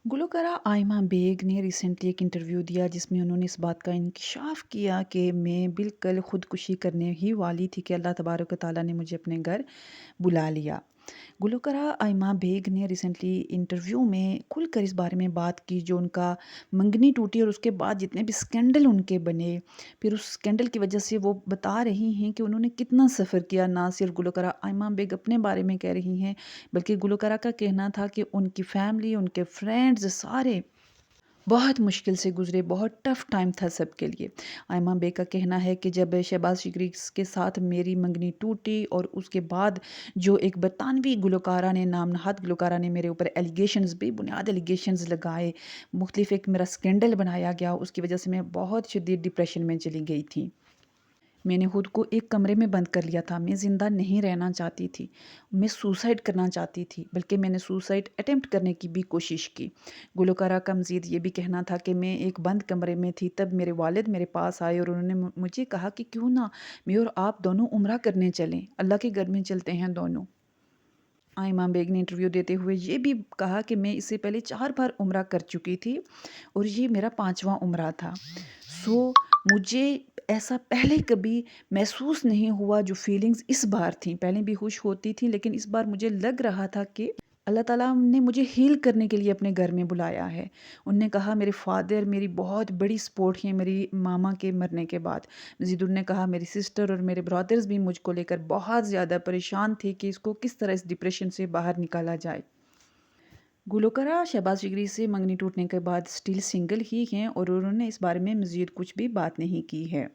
Gulkara Aima bag ने recently एक interview दिया जिसमें उन्होंने इस बात का इंकशाफ किया कि मैं बिल्कुल खुदकुशी करने ही वाली थी कि अल्लाह तबारक व तआला ने मुझे अपने घर बुला लिया। गुलकारा आयमा बेग ने रिसेंटली इंटरव्यू में खुलकर इस बारे में बात की जो उनका मंगनी टूटी और उसके बाद जितने भी स्कैंडल उनके बने, फिर उस स्कैंडल की वजह से वो बता रही हैं कि उन्होंने कितना सफ़र किया। ना सिर्फ गुलकारा आयमा बेग अपने बारे में कह रही हैं, बल्कि गुलकारा का कहना था कि उनकी फैमिली, उनके फ्रेंड्स सारे बहुत मुश्किल से गुज़रे, बहुत टफ़ टाइम था सबके लिए। आयमा बेग का कहना है कि जब शहबाज़ शिगरी के साथ मेरी मंगनी टूटी और उसके बाद जो एक बरतानवी गुलकारा ने, नामनहाद गुलकारा ने मेरे ऊपर एलिगेशंस, बेबुनियाद एलिगेशंस लगाए, मुख्तलिफ एक मेरा स्कैंडल बनाया गया, उसकी वजह से मैं बहुत शदीद डिप्रेशन में चली गई थी। मैंने खुद को एक कमरे में बंद कर लिया था, मैं ज़िंदा नहीं रहना चाहती थी, मैं सुसाइड करना चाहती थी, बल्कि मैंने सुसाइड अटेम्प्ट करने की भी कोशिश की। गुलकारा का मज़ीद ये भी कहना था कि मैं एक बंद कमरे में थी, तब मेरे वालिद मेरे पास आए और उन्होंने मुझे कहा कि क्यों ना मैं और आप दोनों उम्रा करने चलें, अल्लाह के घर में चलते हैं दोनों। आइमा बेग ने इंटरव्यू देते हुए ये भी कहा कि मैं इससे पहले 4 बार उम्रा कर चुकी थी और ये मेरा 5वां उम्रा था। सो मुझे ऐसा पहले कभी महसूस नहीं हुआ जो फीलिंग्स इस बार थी। पहले भी खुश होती थी, लेकिन इस बार मुझे लग रहा था कि अल्लाह ताला ने मुझे हील करने के लिए अपने घर में बुलाया है। उन्होंने कहा मेरे फ़ादर मेरी बहुत बड़ी सपोर्ट हैं मेरी मामा के मरने के बाद। मज़ीद उन्होंने कहा मेरी सिस्टर और मेरे ब्रदर्स भी मुझको लेकर बहुत ज़्यादा परेशान थे कि इसको किस तरह इस डिप्रेशन से बाहर निकाला जाए। गुलकारा शहबाज जिगरी से मंगनी टूटने के बाद स्टिल सिंगल ही हैं और उन्होंने इस बारे में मज़ीद कुछ भी बात नहीं की है।